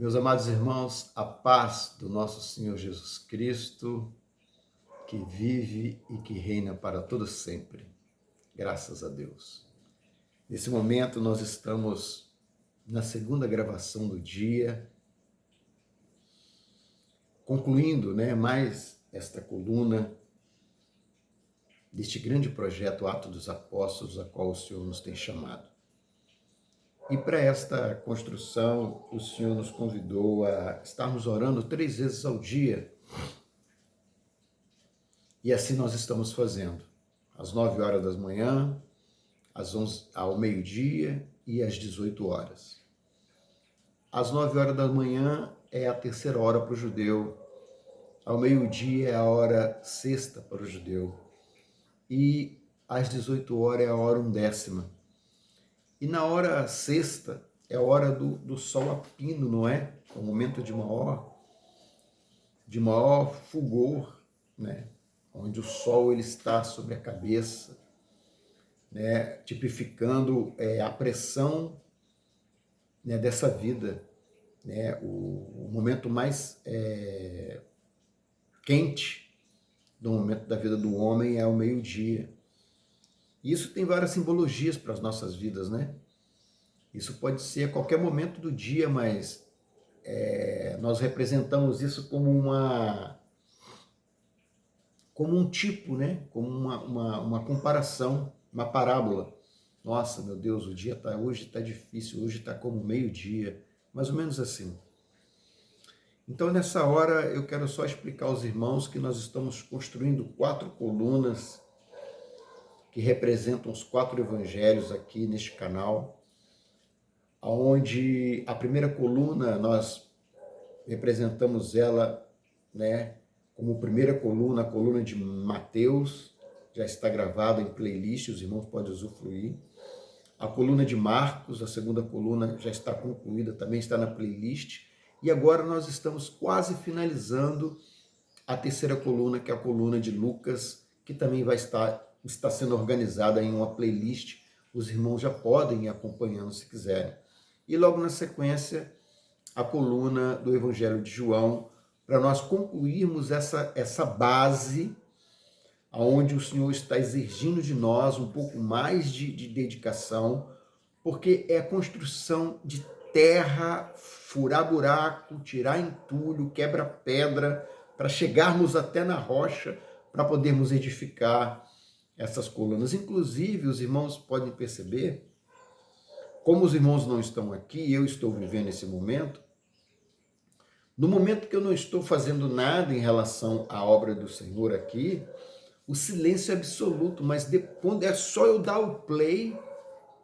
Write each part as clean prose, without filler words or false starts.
Meus amados irmãos, a paz do nosso Senhor Jesus Cristo, que vive e que reina para todo sempre. Graças a Deus. Nesse momento nós estamos na segunda gravação do dia, concluindo, mais esta coluna deste grande projeto Atos dos Apóstolos, a qual o Senhor nos tem chamado. E para esta construção, o Senhor nos convidou a estarmos orando 3 vezes ao dia. E assim nós estamos fazendo. Às 9 horas da manhã, ao meio-dia e às 18 horas. Às 9 horas da manhã é a terceira hora para o judeu. Ao meio-dia é a hora sexta para o judeu. E às 18 horas é a hora undécima. E na hora sexta é a hora do sol a pino, não é? É um momento de maior fulgor, né? Onde o sol ele está sobre a cabeça, né? Tipificando a pressão, né, dessa vida, né? O momento mais quente do momento da vida do homem é o meio-dia. E isso tem várias simbologias para as nossas vidas, né? Isso pode ser a qualquer momento do dia, mas nós representamos isso como um tipo, né? Como uma comparação, uma parábola. Nossa, meu Deus, o dia hoje está difícil, hoje está como meio-dia, mais ou menos assim. Então, nessa hora, eu quero só explicar aos irmãos que nós estamos construindo 4 colunas que representam os 4 evangelhos aqui neste canal, onde a primeira coluna nós representamos ela, né, como primeira coluna, a coluna de Mateus, já está gravada em playlist, os irmãos podem usufruir. A coluna de Marcos, a segunda coluna já está concluída, também está na playlist. E agora nós estamos quase finalizando a terceira coluna, que é a coluna de Lucas, que também está sendo organizada em uma playlist. Os irmãos já podem ir acompanhando se quiserem. E logo na sequência, a coluna do Evangelho de João, para nós concluirmos essa base onde o Senhor está exigindo de nós um pouco mais de dedicação, porque é a construção de terra, furar buraco, tirar entulho, quebra-pedra, para chegarmos até na rocha, para podermos edificar essas colunas. Inclusive, os irmãos podem perceber, como os irmãos não estão aqui, eu estou vivendo esse momento, no momento que eu não estou fazendo nada em relação à obra do Senhor aqui, o silêncio é absoluto, mas quando é só eu dar o play,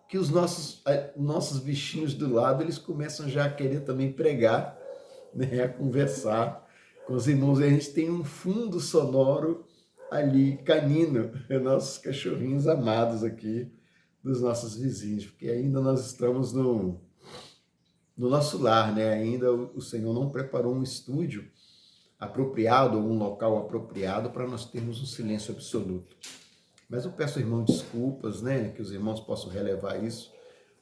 que os nossos bichinhos do lado, eles começam já a querer também pregar, né, a conversar com os irmãos. E a gente tem um fundo sonoro ali, canino, nossos cachorrinhos amados aqui, dos nossos vizinhos, porque ainda nós estamos no nosso lar, né? Ainda o Senhor não preparou um estúdio apropriado, um local apropriado para nós termos um silêncio absoluto. Mas eu peço ao irmão desculpas, né? Que os irmãos possam relevar isso,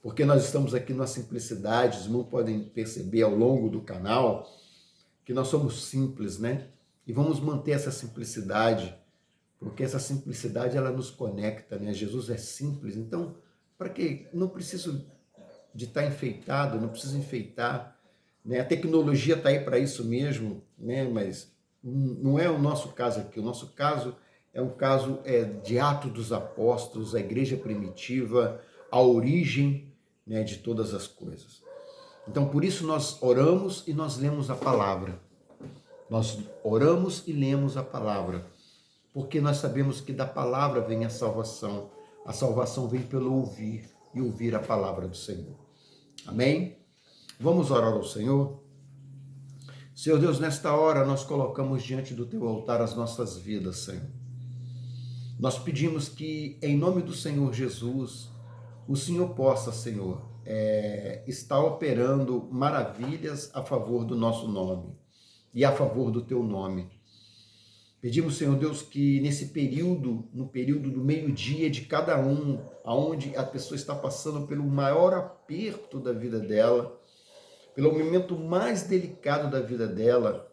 porque nós estamos aqui na simplicidade. Os irmãos podem perceber ao longo do canal que nós somos simples, né? E vamos manter essa simplicidade, porque essa simplicidade ela nos conecta, né? Jesus é simples, então para que não preciso de estar enfeitado, não precisa enfeitar, né? A tecnologia está aí para isso mesmo, né? Mas não é o nosso caso aqui. O nosso caso é um caso de Atos dos Apóstolos, a igreja primitiva, a origem, né, de todas as coisas. Então, por isso nós oramos e nós lemos a palavra. Nós oramos e lemos a palavra, porque nós sabemos que da palavra vem a salvação. A salvação vem pelo ouvir e ouvir a palavra do Senhor. Amém? Vamos orar ao Senhor? Senhor Deus, nesta hora nós colocamos diante do teu altar as nossas vidas, Senhor. Nós pedimos que, em nome do Senhor Jesus, o Senhor possa, Senhor, estar operando maravilhas a favor do nosso nome e a favor do teu nome. Pedimos, Senhor Deus, que nesse período, no período do meio-dia de cada um, aonde a pessoa está passando pelo maior aperto da vida dela, pelo momento mais delicado da vida dela,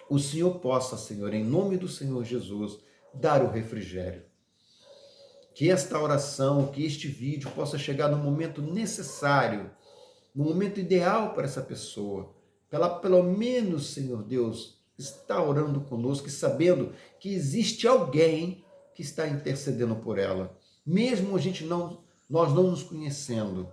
o Senhor possa, Senhor, em nome do Senhor Jesus, dar o refrigério. Que esta oração, que este vídeo possa chegar no momento necessário, no momento ideal para essa pessoa. Ela, pelo menos, Senhor Deus, está orando conosco e sabendo que existe alguém que está intercedendo por ela. Mesmo nós não nos conhecendo,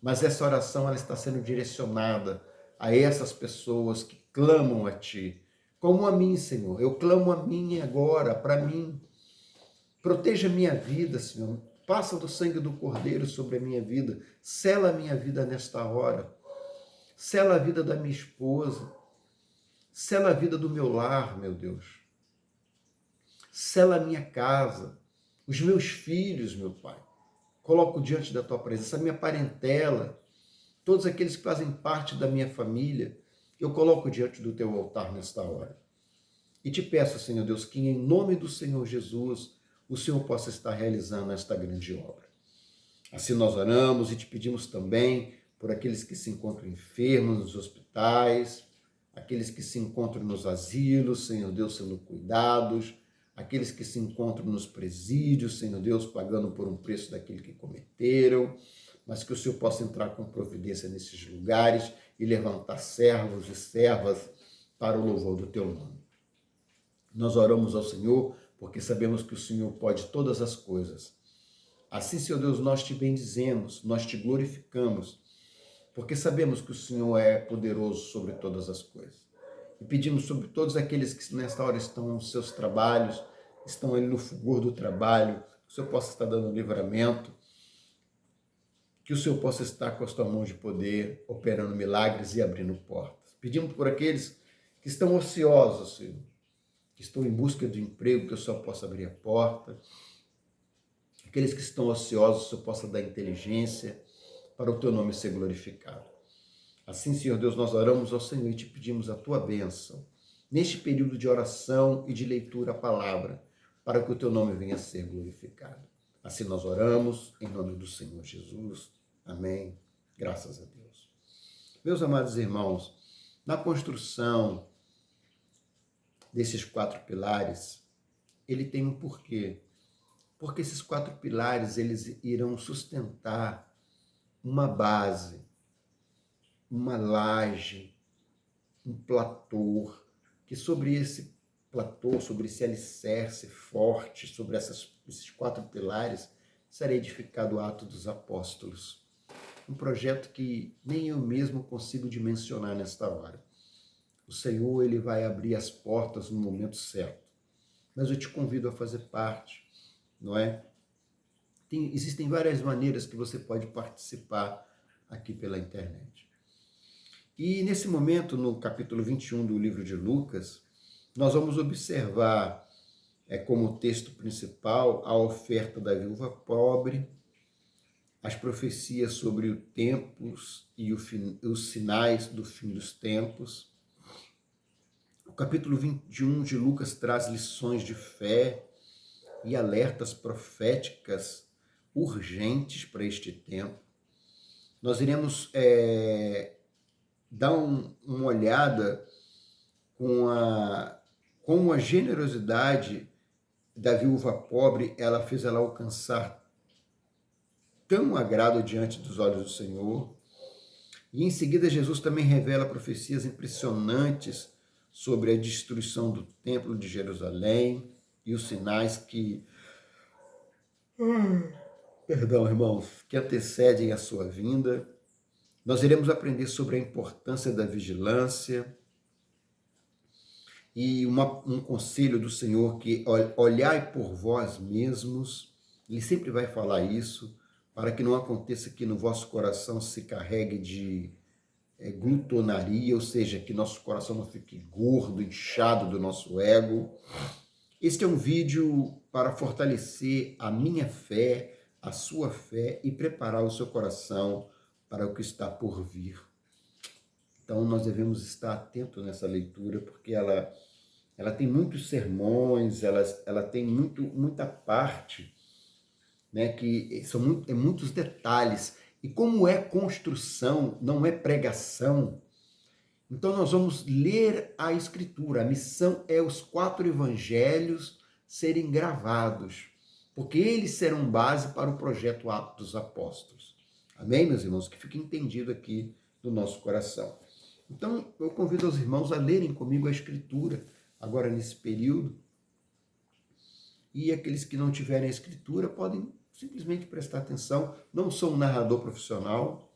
mas essa oração ela está sendo direcionada a essas pessoas que clamam a Ti. Como a mim, Senhor. Eu clamo a mim agora, para mim. Proteja a minha vida, Senhor. Passa do sangue do Cordeiro sobre a minha vida. Sela a minha vida nesta hora. Sela a vida da minha esposa. Sela a vida do meu lar, meu Deus. Sela a minha casa. Os meus filhos, meu Pai. Coloco diante da Tua presença. A minha parentela. Todos aqueles que fazem parte da minha família. Eu coloco diante do Teu altar nesta hora. E te peço, Senhor Deus, que em nome do Senhor Jesus, o Senhor possa estar realizando esta grande obra. Assim nós oramos e te pedimos também por aqueles que se encontram enfermos nos hospitais, aqueles que se encontram nos asilos, Senhor Deus, sendo cuidados, aqueles que se encontram nos presídios, Senhor Deus, pagando por um preço daquele que cometeram, mas que o Senhor possa entrar com providência nesses lugares e levantar servos e servas para o louvor do teu nome. Nós oramos ao Senhor porque sabemos que o Senhor pode todas as coisas. Assim, Senhor Deus, nós te bendizemos, nós te glorificamos, porque sabemos que o Senhor é poderoso sobre todas as coisas. E pedimos sobre todos aqueles que nesta hora estão nos seus trabalhos, estão ali no fulgor do trabalho, que o Senhor possa estar dando livramento, que o Senhor possa estar com as tuas mãos de poder, operando milagres e abrindo portas. Pedimos por aqueles que estão ociosos, Senhor, que estão em busca de emprego, que o Senhor possa abrir a porta. Aqueles que estão ociosos, o Senhor possa dar inteligência para o teu nome ser glorificado. Assim, Senhor Deus, nós oramos ao Senhor e te pedimos a tua bênção neste período de oração e de leitura à palavra, para que o teu nome venha a ser glorificado. Assim nós oramos em nome do Senhor Jesus. Amém. Graças a Deus. Meus amados irmãos, na construção desses 4 pilares, ele tem um porquê. Porque esses 4 pilares, eles irão sustentar uma base, uma laje, um platô, que sobre esse platô, sobre esse alicerce forte, sobre esses 4 pilares, será edificado o Atos dos Apóstolos. Um projeto que nem eu mesmo consigo dimensionar nesta hora. O Senhor, ele vai abrir as portas no momento certo. Mas eu te convido a fazer parte, não é? Existem várias maneiras que você pode participar aqui pela internet. E nesse momento, no capítulo 21 do livro de Lucas, nós vamos observar como texto principal a oferta da viúva pobre, as profecias sobre os tempos e os sinais do fim dos tempos. O capítulo 21 de Lucas traz lições de fé e alertas proféticas urgentes para este tempo. Nós iremos dar uma olhada com a generosidade da viúva pobre, ela fez ela alcançar tão agrado diante dos olhos do Senhor. E em seguida Jesus também revela profecias impressionantes sobre a destruição do templo de Jerusalém e os sinais que, perdão, irmãos, que antecedem a sua vinda. Nós iremos aprender sobre a importância da vigilância e um conselho do Senhor que olhai por vós mesmos. Ele sempre vai falar isso, para que não aconteça que no vosso coração se carregue de glutonaria, ou seja, que nosso coração não fique gordo, inchado do nosso ego. Este é um vídeo para fortalecer a minha fé, a sua fé e preparar o seu coração para o que está por vir. Então nós devemos estar atentos nessa leitura, porque ela tem muitos sermões, ela tem muita parte, né, que são muitos detalhes. E como é construção, não é pregação, então nós vamos ler a Escritura. A missão é os 4 evangelhos serem gravados, porque eles serão base para o projeto Atos dos Apóstolos. Amém, meus irmãos? Que fique entendido aqui no nosso coração. Então, eu convido os irmãos a lerem comigo a Escritura, agora nesse período. E aqueles que não tiverem a Escritura podem simplesmente prestar atenção. Não sou um narrador profissional,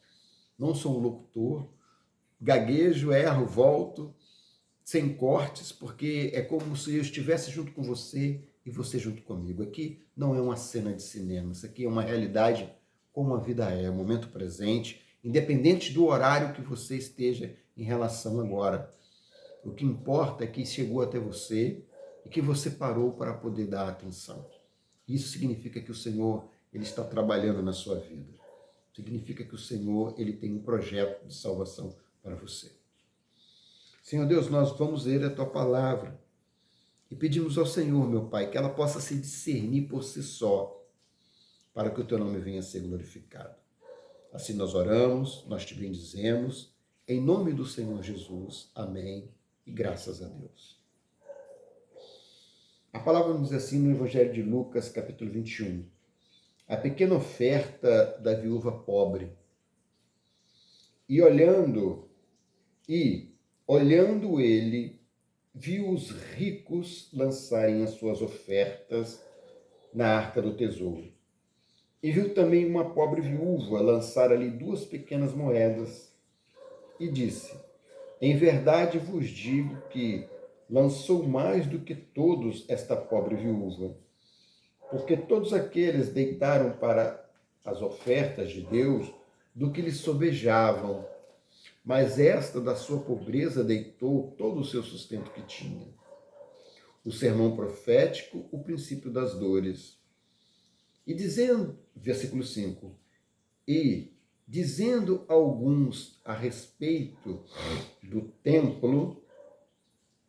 não sou um locutor, gaguejo, erro, volto, sem cortes, porque é como se eu estivesse junto com você e você junto comigo. Aqui não é uma cena de cinema, isso aqui é uma realidade como a vida é, o momento presente, independente do horário que você esteja em relação agora. O que importa é que chegou até você e que você parou para poder dar atenção. Isso significa que o Senhor ele está trabalhando na sua vida. Significa que o Senhor ele tem um projeto de salvação para você. Senhor Deus, nós vamos ler a Tua palavra e pedimos ao Senhor, meu Pai, que ela possa se discernir por si só, para que o Teu nome venha a ser glorificado. Assim nós oramos, nós te bendizemos, em nome do Senhor Jesus. Amém e graças a Deus. A palavra nos diz assim no Evangelho de Lucas, capítulo 21. A pequena oferta da viúva pobre. E olhando ele, viu os ricos lançarem as suas ofertas na arca do tesouro. E viu também uma pobre viúva lançar ali 2 pequenas moedas. E disse: em verdade vos digo que lançou mais do que todos esta pobre viúva, porque todos aqueles deitaram para as ofertas de Deus do que lhes sobejavam, mas esta da sua pobreza deitou todo o seu sustento que tinha. O sermão profético, o princípio das dores. E dizendo, versículo 5, e dizendo alguns a respeito do templo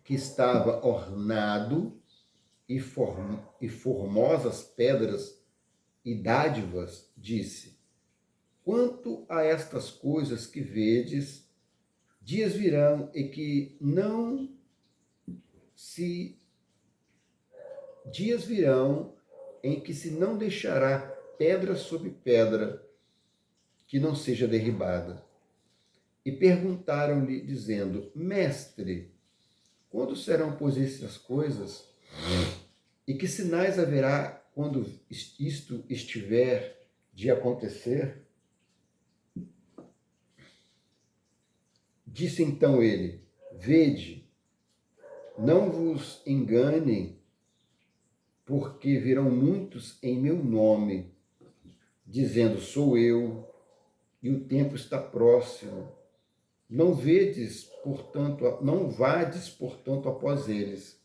que estava ornado e formosas pedras e dádivas, disse: quanto a estas coisas que vedes, dias virão em que se não deixará pedra sobre pedra que não seja derribada. E perguntaram-lhe, dizendo: mestre, quando serão, pois, essas coisas? E que sinais haverá quando isto estiver de acontecer? Disse então ele: vede, não vos enganem, porque virão muitos em meu nome, dizendo: sou eu, e o tempo está próximo. Não vades, portanto, após eles.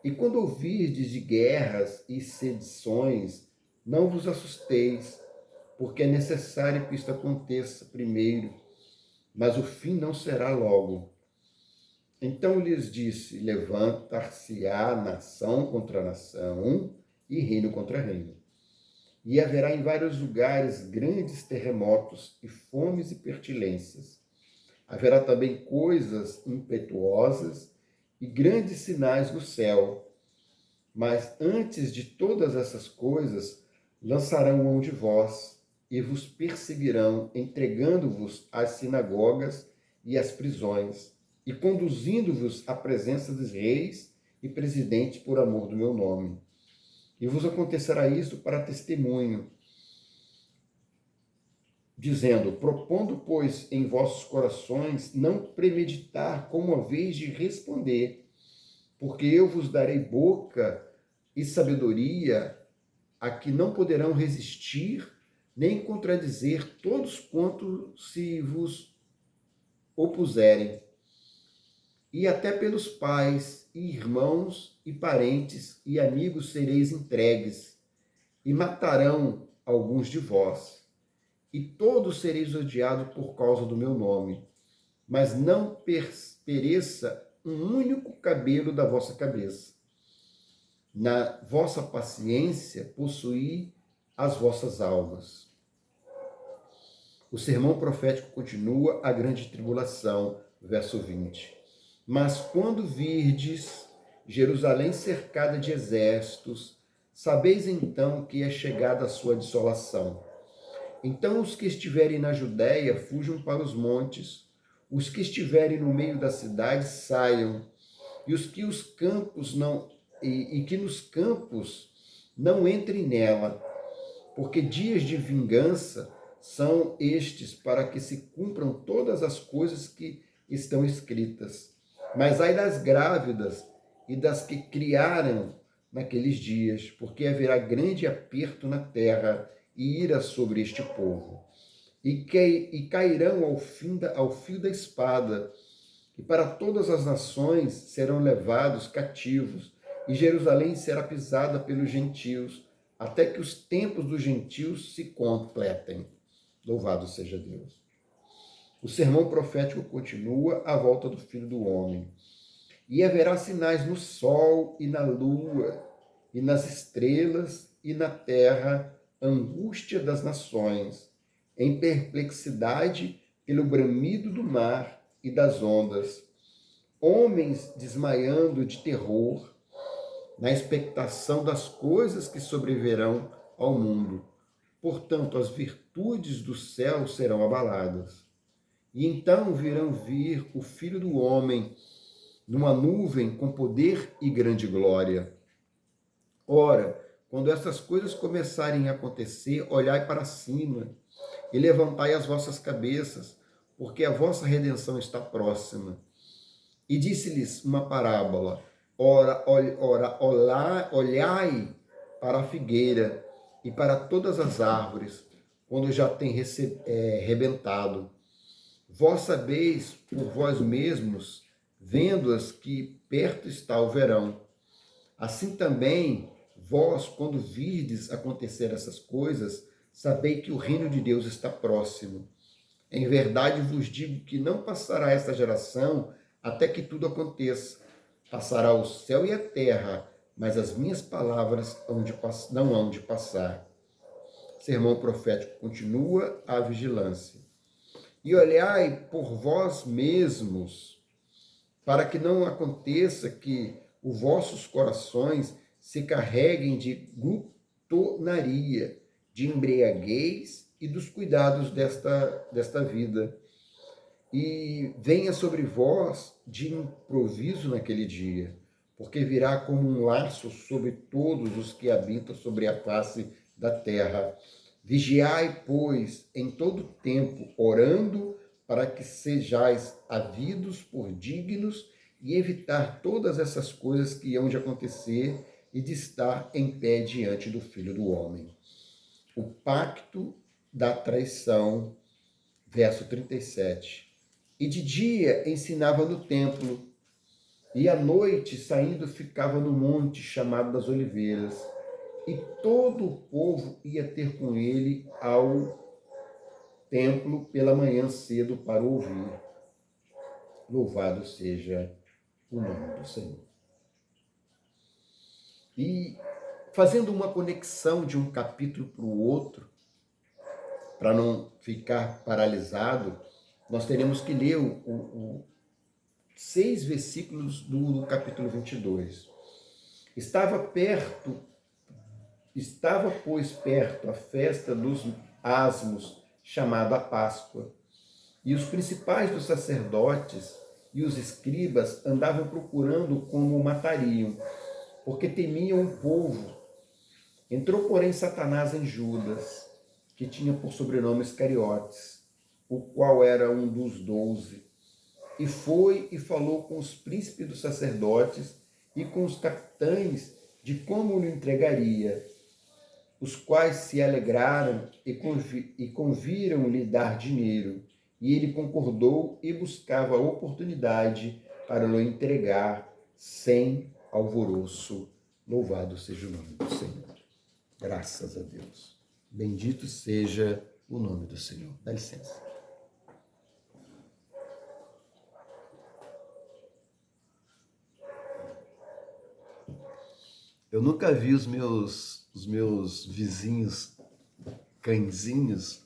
E quando ouvirdes de guerras e sedições, não vos assusteis, porque é necessário que isto aconteça primeiro, mas o fim não será logo. Então lhes disse: levantar-se-á nação contra nação e reino contra reino. E haverá em vários lugares grandes terremotos e fomes e pestilências. Haverá também coisas impetuosas e grandes sinais no céu. Mas antes de todas essas coisas, lançarão mão de vós e vos perseguirão, entregando-vos às sinagogas e às prisões, e conduzindo-vos à presença dos reis e presidentes por amor do meu nome. E vos acontecerá isto para testemunho, dizendo: propondo, pois, em vossos corações não premeditar como a vez de responder, porque eu vos darei boca e sabedoria a que não poderão resistir, nem contradizer todos quantos se vos opuserem. E até pelos pais, e irmãos, e parentes, e amigos sereis entregues, e matarão alguns de vós. E todos sereis odiados por causa do meu nome. Mas não pereça um único cabelo da vossa cabeça. Na vossa paciência possuí as vossas almas. O sermão profético continua a grande tribulação, verso 20. Mas quando virdes Jerusalém cercada de exércitos, sabeis então que é chegada a sua dissolação. Então os que estiverem na Judéia fujam para os montes, os que estiverem no meio da cidade saiam, e os que os campos não e que nos campos não entrem nela, porque dias de vingança são estes para que se cumpram todas as coisas que estão escritas. Mas ai das grávidas e das que criaram naqueles dias, porque haverá grande aperto na terra e ira sobre este povo. E cairão ao fio da espada, e para todas as nações serão levados cativos, e Jerusalém será pisada pelos gentios, até que os tempos dos gentios se completem. Louvado seja Deus. O sermão profético continua à volta do Filho do Homem. E haverá sinais no sol e na lua, e nas estrelas e na terra, angústia das nações, em perplexidade pelo bramido do mar e das ondas, homens desmaiando de terror, na expectação das coisas que sobrevirão ao mundo. Portanto, as virtudes do céu serão abaladas. E então virão vir o Filho do Homem numa nuvem com poder e grande glória. Ora, quando essas coisas começarem a acontecer, olhai para cima e levantai as vossas cabeças, porque a vossa redenção está próxima. E disse-lhes uma parábola: olhai para a figueira e para todas as árvores, quando já tem rebentado. Vós sabeis por vós mesmos, vendo-as, que perto está o verão. Assim também, vós, quando virdes acontecer essas coisas, sabei que o reino de Deus está próximo. Em verdade vos digo que não passará esta geração até que tudo aconteça. Passará o céu e a terra, mas as minhas palavras não hão de passar. Sermão profético continua a vigilância. E olhai por vós mesmos, para que não aconteça que os vossos corações se carreguem de glutonaria, de embriaguez e dos cuidados desta vida. E venha sobre vós de improviso naquele dia, porque virá como um laço sobre todos os que habitam sobre a face da terra. Vigiai, pois, em todo tempo, orando, para que sejais havidos por dignos e evitar todas essas coisas que hão de acontecer e de estar em pé diante do Filho do Homem. O pacto da traição, verso 37. E de dia ensinava no templo, e à noite, saindo, ficava no monte chamado das Oliveiras, e todo o povo ia ter com ele ao templo pela manhã cedo para ouvir. Louvado seja o nome do Senhor. E fazendo uma conexão de um capítulo para o outro, para não ficar paralisado, nós teremos que ler 6 versículos do capítulo 22. Pois, perto a festa dos asmos, chamada Páscoa, e os principais dos sacerdotes e os escribas andavam procurando como o matariam, porque temiam o povo. Entrou, porém, Satanás em Judas, que tinha por sobrenome Iscariotes, o qual era um dos 12, e foi e falou com os príncipes dos sacerdotes e com os capitães de como lhe entregaria, os quais se alegraram e conviram lhe dar dinheiro, e ele concordou e buscava a oportunidade para lhe entregar sem alvoroço. Louvado seja o nome do Senhor. Graças a Deus. Bendito seja o nome do Senhor. Dá licença. Eu nunca vi os meus vizinhos cãezinhos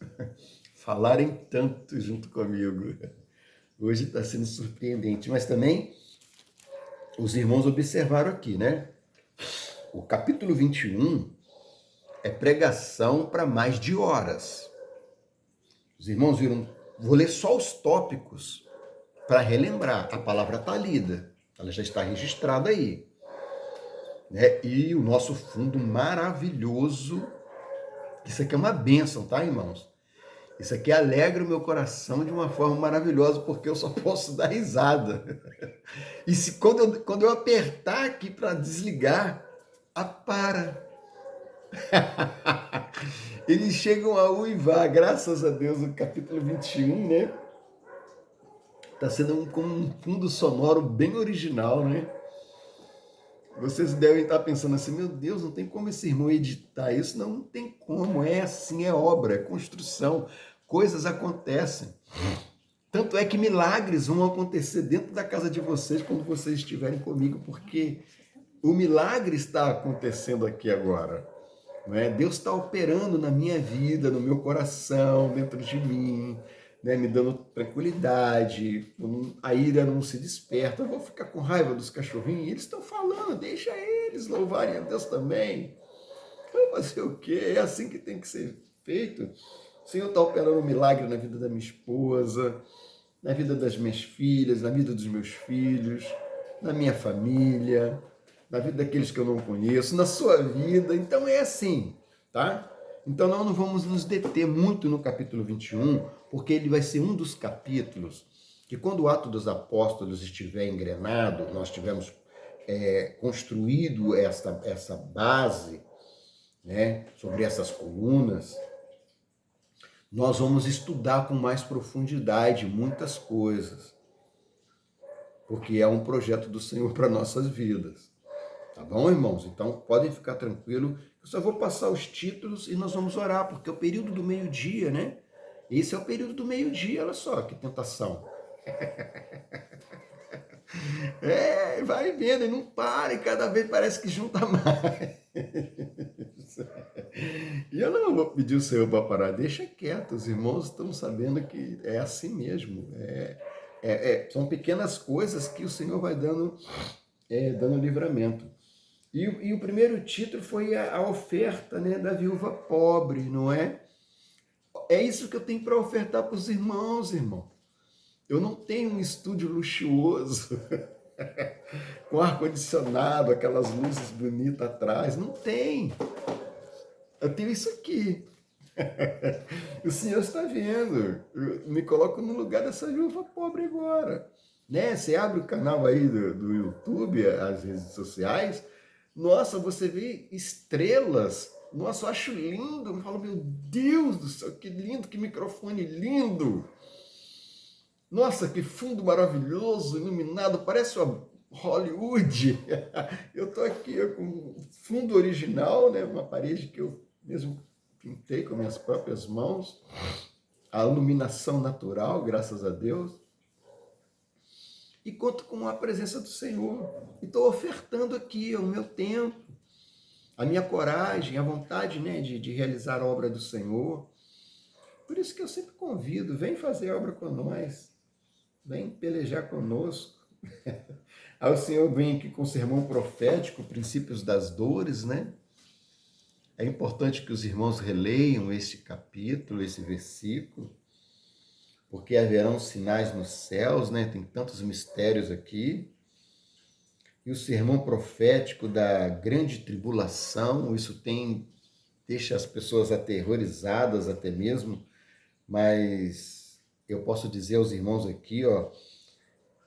falarem tanto junto comigo. Hoje está sendo surpreendente, mas também os irmãos observaram aqui, né? O capítulo 21 é pregação para mais de horas. Os irmãos viram, vou ler só os tópicos para relembrar. A palavra está lida, ela já está registrada aí. Né? E o nosso fundo maravilhoso, isso aqui é uma bênção, tá, irmãos? Isso aqui alegra o meu coração de uma forma maravilhosa, porque eu só posso dar risada. E se quando eu apertar aqui para desligar, para. Eles chegam a uivar, graças a Deus, o capítulo 21, né? Está sendo como um fundo sonoro bem original, né? Vocês devem estar pensando assim, meu Deus, não tem como esse irmão editar isso. Não, não tem como, é assim, é obra, é construção, coisas acontecem. Tanto é que milagres vão acontecer dentro da casa de vocês quando vocês estiverem comigo, porque o milagre está acontecendo aqui agora. Não é? Deus está operando na minha vida, no meu coração, dentro de mim, né? Me dando tranquilidade, a ira não se desperta. Eu vou ficar com raiva dos cachorrinhos, eles estão falando, deixa eles louvarem a Deus também. Vou fazer o quê? É assim que tem que ser feito. O Senhor está operando um milagre na vida da minha esposa, na vida das minhas filhas, na vida dos meus filhos, na minha família, na vida daqueles que eu não conheço, na sua vida. Então é assim, tá? Então nós não vamos nos deter muito no capítulo 21, porque ele vai ser um dos capítulos que, quando o Ato dos Apóstolos estiver engrenado, nós tivermos construído essa base, né, sobre essas colunas, nós vamos estudar com mais profundidade muitas coisas, porque é um projeto do Senhor para nossas vidas. Tá bom, irmãos? Então, podem ficar tranquilos. Eu só vou passar os títulos e nós vamos orar, porque é o período do meio-dia, né? Esse é o período do meio-dia, olha só que tentação. Vai vendo e não para, e cada vez parece que junta mais. E eu não vou pedir o Senhor para parar, deixa quieto, os irmãos estão sabendo que é assim mesmo. São pequenas coisas que o Senhor vai dando livramento. E o primeiro título foi a oferta, né, da viúva pobre, não é? É isso que eu tenho para ofertar para os irmãos, irmão. Eu não tenho um estúdio luxuoso, com ar-condicionado, aquelas luzes bonitas atrás. Não tem. Eu tenho isso aqui. O Senhor está vendo. Eu me coloco no lugar dessa viúva pobre agora. Né? Você abre o canal aí do YouTube, as redes sociais, nossa, você vê estrelas. Nossa, eu acho lindo. Eu falo, meu Deus do céu, que lindo, que microfone lindo. Nossa, que fundo maravilhoso, iluminado, parece uma Hollywood. Eu tô aqui com fundo original, né? Uma parede que eu mesmo pintei com minhas próprias mãos. A iluminação natural, graças a Deus. E conto com a presença do Senhor. E estou ofertando aqui o meu tempo, a minha coragem, a vontade, né, de realizar a obra do Senhor. Por isso que eu sempre convido, vem fazer a obra com nós, vem pelejar conosco. Aí o Senhor vem aqui com o sermão profético, Princípios das Dores, né? É importante que os irmãos releiam este capítulo, esse versículo, porque haverão sinais nos céus, né? Tem tantos mistérios aqui. E o sermão profético da grande tribulação, isso deixa as pessoas aterrorizadas até mesmo, mas eu posso dizer aos irmãos aqui, ó,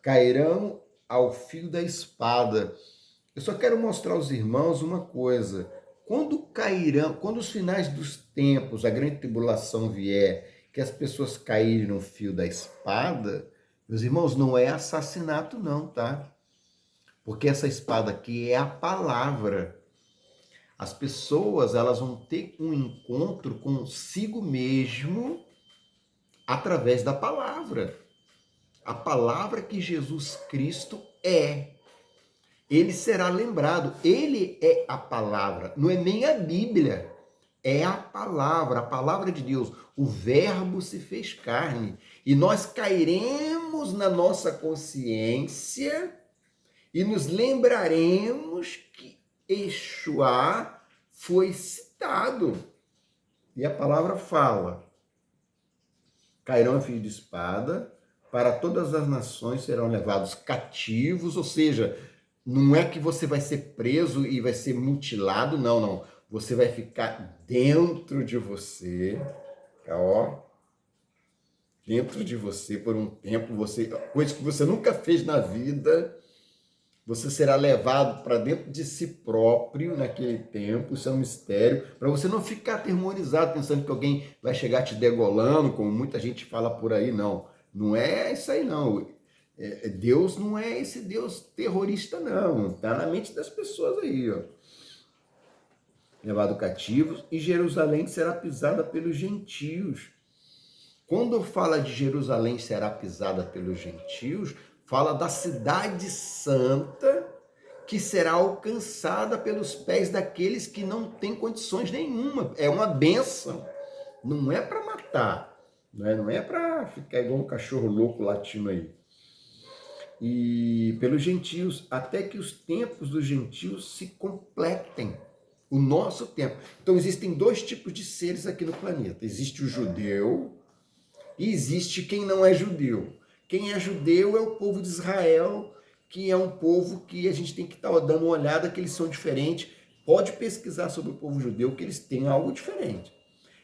cairão ao fio da espada. Eu só quero mostrar aos irmãos uma coisa. Quando os finais dos tempos, a grande tribulação vier, que as pessoas caírem no fio da espada, meus irmãos, não é assassinato não, tá? Porque essa espada aqui é a palavra. As pessoas, elas vão ter um encontro consigo mesmo através da palavra. A palavra que Jesus Cristo é. Ele será lembrado. Ele é a palavra, não é nem a Bíblia. é a palavra de Deus. O verbo se fez carne. E nós cairemos na nossa consciência e nos lembraremos que Yeshua foi citado. E a palavra fala: cairão filhos de espada, para todas as nações serão levados cativos, ou seja, não é que você vai ser preso e vai ser mutilado, não. Você vai ficar dentro de você, ó, dentro de você por um tempo, coisa que você nunca fez na vida, você será levado para dentro de si próprio naquele tempo, isso é um mistério, para você não ficar atemorizado pensando que alguém vai chegar te degolando, como muita gente fala por aí, não. Não é isso aí, não. Deus não é esse Deus terrorista, não. Está na mente das pessoas aí, ó. Levado cativos, e Jerusalém será pisada pelos gentios. Quando fala de Jerusalém será pisada pelos gentios, fala da cidade santa que será alcançada pelos pés daqueles que não têm condições nenhuma. É uma bênção. Não é para matar, não é para ficar igual um cachorro louco latindo aí. E pelos gentios, até que os tempos dos gentios se completem. O nosso tempo. Então existem dois tipos de seres aqui no planeta. Existe o judeu e existe quem não é judeu. Quem é judeu é o povo de Israel, que é um povo que a gente tem que estar dando uma olhada, que eles são diferentes. Pode pesquisar sobre o povo judeu, que eles têm algo diferente.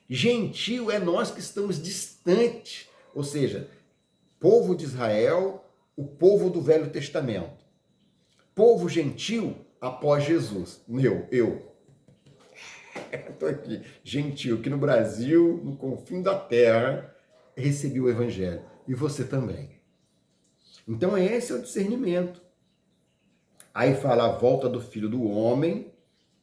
Gentil é nós que estamos distantes, ou seja, povo de Israel, o povo do Velho Testamento. Povo gentil após Jesus. Eu estou aqui, gentil, que no Brasil, no confim da terra, recebi o Evangelho. E você também. Então esse é o discernimento. Aí fala a volta do Filho do Homem,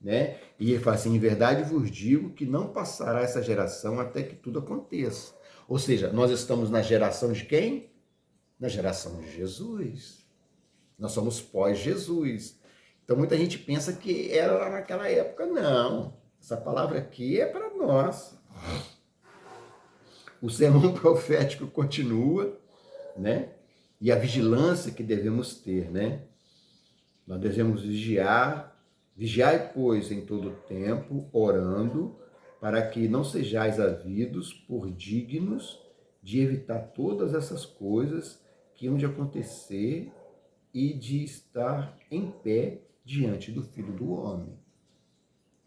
né? E ele fala assim: em verdade vos digo que não passará essa geração até que tudo aconteça. Ou seja, nós estamos na geração de quem? Na geração de Jesus. Nós somos pós-Jesus. Então muita gente pensa que era lá naquela época. Não. Essa palavra aqui é para nós. O sermão profético continua, né? E a vigilância que devemos ter, né? Nós devemos vigiai, pois, em todo o tempo, orando, para que não sejais havidos por dignos de evitar todas essas coisas que hão de acontecer e de estar em pé diante do Filho do Homem.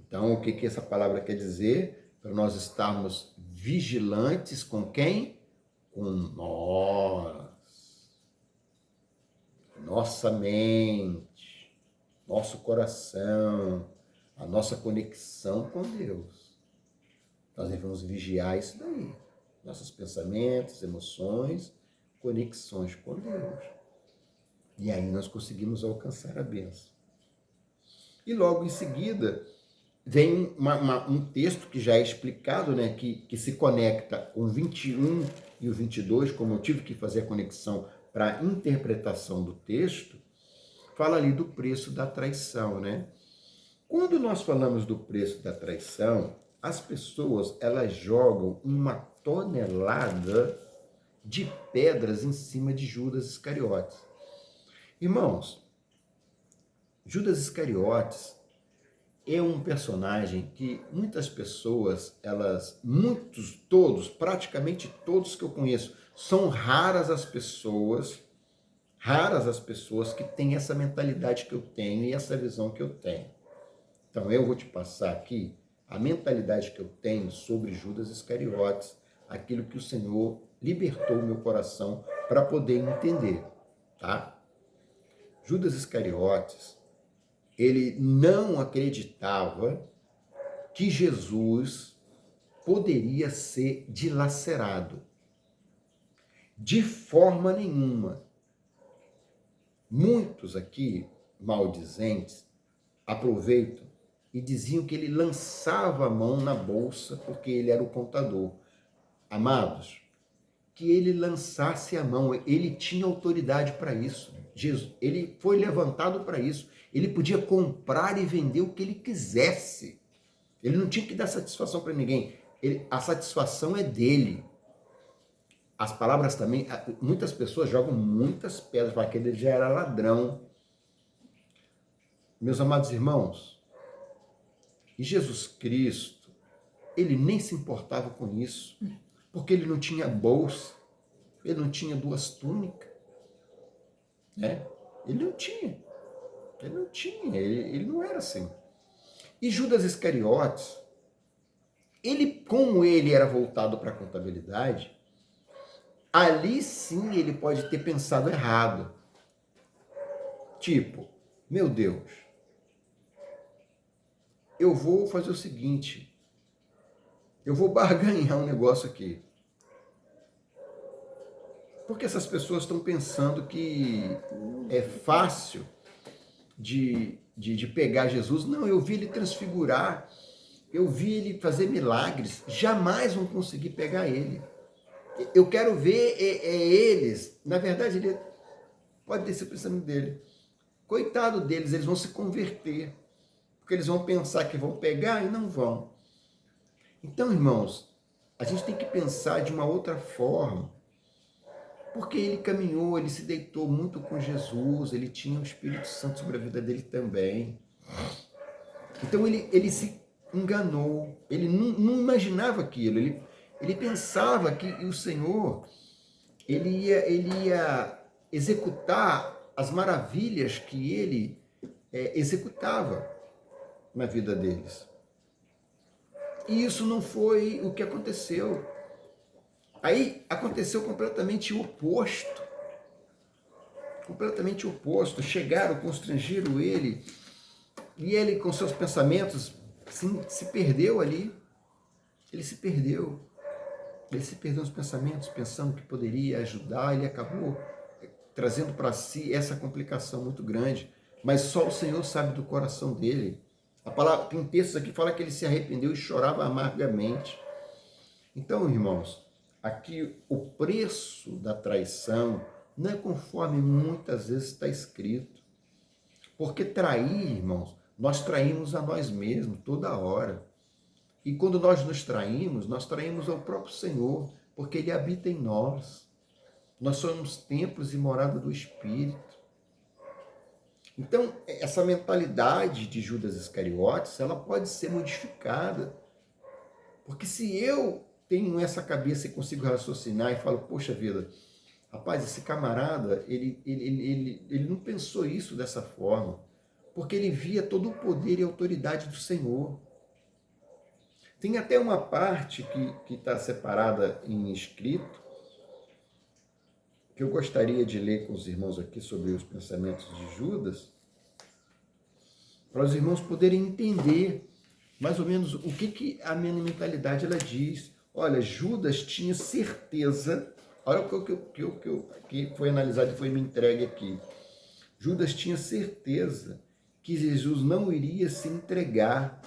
Então, o que essa palavra quer dizer? Para nós estarmos vigilantes com quem? Com nós. Nossa mente, nosso coração, a nossa conexão com Deus. Nós devemos vigiar isso daí. Nossos pensamentos, emoções, conexões com Deus. E aí nós conseguimos alcançar a bênção. E logo em seguida, vem um texto que já é explicado, né, que se conecta com o 21 e o 22, como eu tive que fazer a conexão para a interpretação do texto, fala ali do preço da traição, né? Quando nós falamos do preço da traição, as pessoas, elas jogam uma tonelada de pedras em cima de Judas Iscariotes. Irmãos, Judas Iscariotes é um personagem que muitas pessoas, praticamente todos que eu conheço, são raras as pessoas que têm essa mentalidade que eu tenho e essa visão que eu tenho. Então eu vou te passar aqui a mentalidade que eu tenho sobre Judas Iscariotes, aquilo que o Senhor libertou o meu coração para poder entender, tá? Judas Iscariotes, ele não acreditava que Jesus poderia ser dilacerado. De forma nenhuma. Muitos aqui, maldizentes, aproveitam e diziam que ele lançava a mão na bolsa porque ele era o contador. Amados, que ele lançasse a mão, ele tinha autoridade para isso. Jesus, ele foi levantado para isso. Ele podia comprar e vender o que ele quisesse. Ele não tinha que dar satisfação para ninguém. A satisfação é dele. As palavras também, muitas pessoas jogam muitas pedras para que ele já era ladrão. Meus amados irmãos, e Jesus Cristo, ele nem se importava com isso, porque ele não tinha bolsa, ele não tinha 2 túnicas, né? Ele não era assim. E Judas Iscariotes, como ele era voltado para a contabilidade, ali sim ele pode ter pensado errado. Tipo, meu Deus, eu vou fazer o seguinte, eu vou barganhar um negócio aqui. Porque essas pessoas estão pensando que é fácil de pegar Jesus. Não, eu vi ele transfigurar, eu vi ele fazer milagres, jamais vão conseguir pegar ele. Eu quero ver eles, na verdade, ele pode ter esse pensamento dele. Coitado deles, eles vão se converter, porque eles vão pensar que vão pegar e não vão. Então, irmãos, a gente tem que pensar de uma outra forma, porque ele caminhou, ele se deitou muito com Jesus, ele tinha o Espírito Santo sobre a vida dele também. Então ele se enganou, ele não imaginava aquilo, ele pensava que o Senhor ele ia executar as maravilhas que ele executava na vida deles. E isso não foi o que aconteceu. Aí aconteceu completamente o oposto. Completamente o oposto. Chegaram, constrangiram ele, e ele com seus pensamentos se perdeu ali. Ele se perdeu nos pensamentos, pensando que poderia ajudar, ele acabou trazendo para si essa complicação muito grande. Mas só o Senhor sabe do coração dele. A palavra, tem textos aqui que fala que ele se arrependeu e chorava amargamente. Então, irmãos, aqui o preço da traição não é conforme muitas vezes está escrito. Porque trair, irmãos, nós traímos a nós mesmos toda hora. E quando nós traímos ao próprio Senhor, porque Ele habita em nós. Nós somos templos e morada do Espírito. Então, essa mentalidade de Judas Iscariotes, ela pode ser modificada. Porque se eu tenho essa cabeça e consigo raciocinar e falo, poxa vida, rapaz, esse camarada, ele não pensou isso dessa forma, porque ele via todo o poder e autoridade do Senhor. Tem até uma parte que está separada em escrito, que eu gostaria de ler com os irmãos aqui sobre os pensamentos de Judas, para os irmãos poderem entender mais ou menos o que a minha mentalidade ela diz. Olha, Judas tinha certeza, olha o que foi analisado e foi me entregue aqui. Judas tinha certeza que Jesus não iria se entregar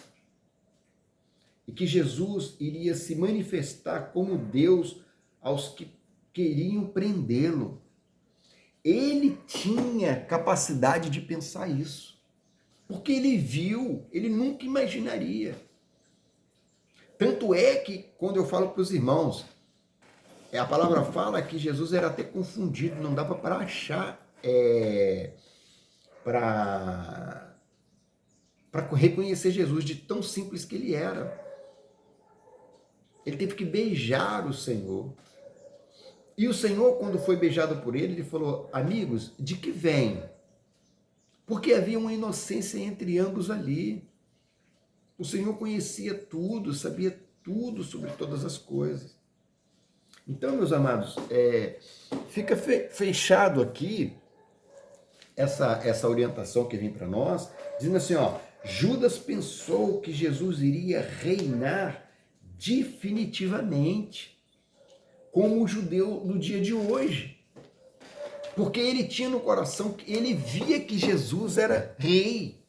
e que Jesus iria se manifestar como Deus aos que queriam prendê-lo. Ele tinha capacidade de pensar isso, porque ele viu, ele nunca imaginaria. Tanto é que, quando eu falo para os irmãos, a palavra fala que Jesus era até confundido, não dava para achar, para reconhecer Jesus, de tão simples que ele era. Ele teve que beijar o Senhor. E o Senhor, quando foi beijado por ele, ele falou, amigos, de que vem? Porque havia uma inocência entre ambos ali. O Senhor conhecia tudo, sabia tudo sobre todas as coisas. Então, meus amados, fica fechado aqui essa orientação que vem para nós, dizendo assim, ó, Judas pensou que Jesus iria reinar definitivamente, como o judeu no dia de hoje. Porque ele tinha no coração, ele via que Jesus era rei.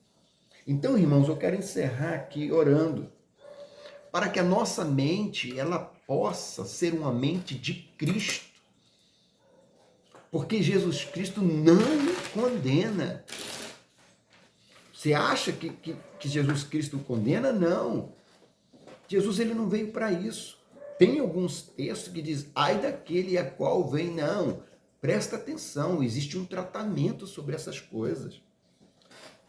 Então, irmãos, eu quero encerrar aqui orando, para que a nossa mente, ela possa ser uma mente de Cristo. Porque Jesus Cristo não condena. Você acha que Jesus Cristo condena? Não. Jesus ele não veio para isso. Tem alguns textos que diz, ai daquele a qual vem. Não, presta atenção, existe um tratamento sobre essas coisas.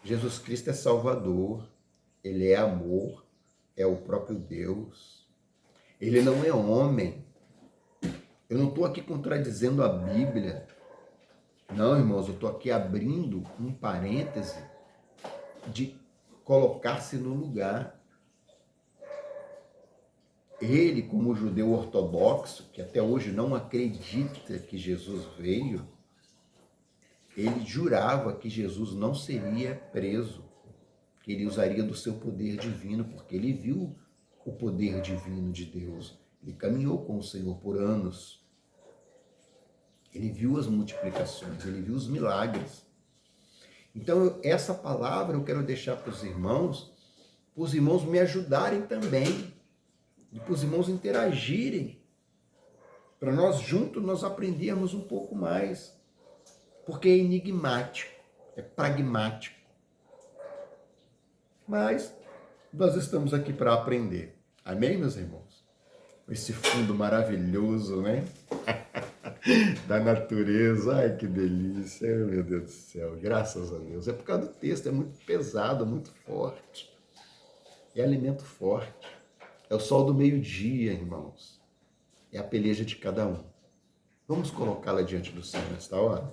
Jesus Cristo é Salvador, ele é amor, é o próprio Deus. Ele não é homem. Eu não estou aqui contradizendo a Bíblia. Não, irmãos, eu estou aqui abrindo um parêntese de colocar-se no lugar. Ele, como judeu ortodoxo, que até hoje não acredita que Jesus veio, ele jurava que Jesus não seria preso, que ele usaria do seu poder divino, porque ele viu o poder divino de Deus. Ele caminhou com o Senhor por anos. Ele viu as multiplicações, ele viu os milagres. Então, essa palavra eu quero deixar para os irmãos me ajudarem também, e para os irmãos interagirem, para nós juntos nós aprendermos um pouco mais, porque é enigmático, é pragmático. Mas nós estamos aqui para aprender. Amém, meus irmãos? Esse fundo maravilhoso, né? Da natureza. Ai, que delícia. Meu Deus do céu. Graças a Deus. É por causa do texto. É muito pesado, muito forte. É alimento forte. É o sol do meio-dia, irmãos. É a peleja de cada um. Vamos colocá-la diante do Senhor nesta hora?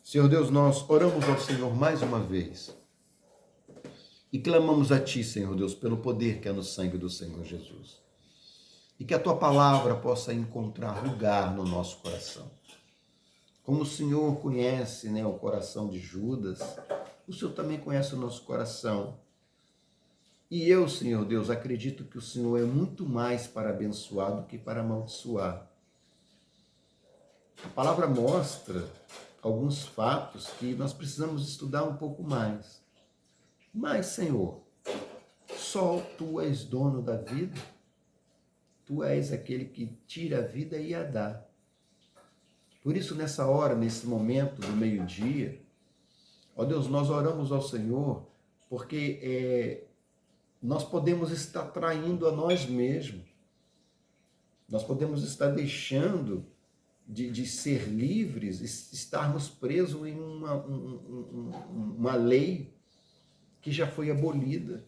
Senhor Deus, nós oramos ao Senhor mais uma vez. E clamamos a Ti, Senhor Deus, pelo poder que é no sangue do Senhor Jesus. E que a Tua palavra possa encontrar lugar no nosso coração. Como o Senhor conhece, né, o coração de Judas, o Senhor também conhece o nosso coração. E eu, Senhor Deus, acredito que o Senhor é muito mais para abençoar do que para amaldiçoar. A palavra mostra alguns fatos que nós precisamos estudar um pouco mais. Mas, Senhor, só Tu és dono da vida. Tu és aquele que tira a vida e a dá. Por isso, nessa hora, nesse momento do meio-dia, ó Deus, nós oramos ao Senhor, porque nós podemos estar traindo a nós mesmos. Nós podemos estar deixando de ser livres, estarmos presos em uma lei que já foi abolida,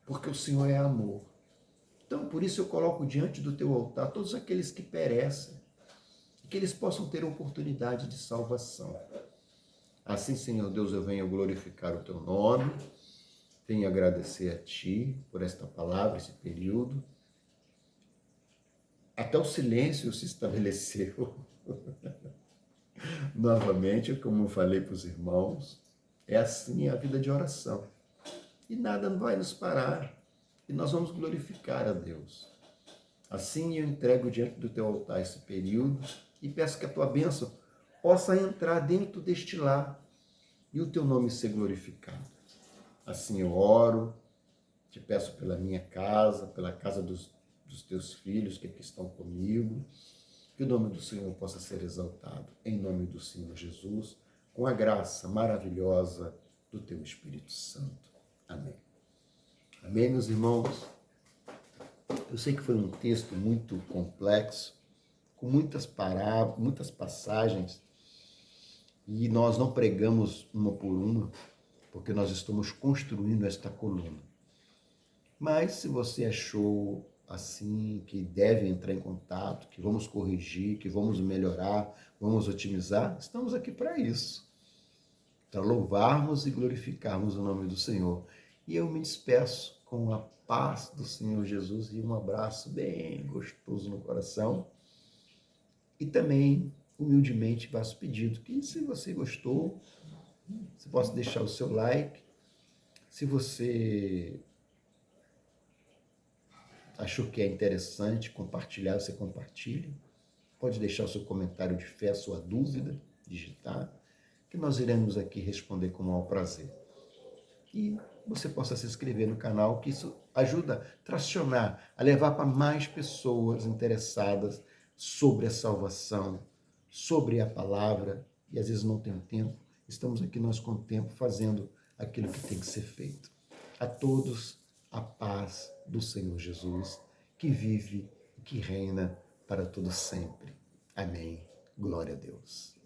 porque o Senhor é amor. Então, por isso eu coloco diante do teu altar todos aqueles que perecem, e que eles possam ter oportunidade de salvação. Assim, Senhor Deus, eu venho glorificar o teu nome, venho agradecer a Ti por esta palavra, esse período. Até o silêncio se estabeleceu. Novamente, como eu falei para os irmãos, é assim a vida de oração. E nada vai nos parar. E nós vamos glorificar a Deus. Assim eu entrego diante do teu altar esse período e peço que a tua bênção possa entrar dentro deste lar e o teu nome ser glorificado. Assim eu oro, te peço pela minha casa, pela casa dos teus filhos que aqui estão comigo, que o nome do Senhor possa ser exaltado, em nome do Senhor Jesus, com a graça maravilhosa do teu Espírito Santo. Amém. Amém, meus irmãos? Eu sei que foi um texto muito complexo, com muitas parábolas, muitas passagens, e nós não pregamos uma por uma, porque nós estamos construindo esta coluna. Mas se você achou assim, que deve entrar em contato, que vamos corrigir, que vamos melhorar, vamos otimizar, estamos aqui para isso, para louvarmos e glorificarmos o nome do Senhor. E eu me despeço com a paz do Senhor Jesus e um abraço bem gostoso no coração. E também, humildemente, faço pedido que, se você gostou, você possa deixar o seu like. Se você achou que é interessante compartilhar, você compartilhe. Pode deixar o seu comentário de fé, a sua dúvida, digitar, que nós iremos aqui responder com o maior prazer. E você possa se inscrever no canal, que isso ajuda a tracionar, a levar para mais pessoas interessadas sobre a salvação, sobre a palavra, e às vezes não tem tempo. Estamos aqui nós com o tempo fazendo aquilo que tem que ser feito. A todos, a paz do Senhor Jesus, que vive e que reina para todo sempre. Amém. Glória a Deus.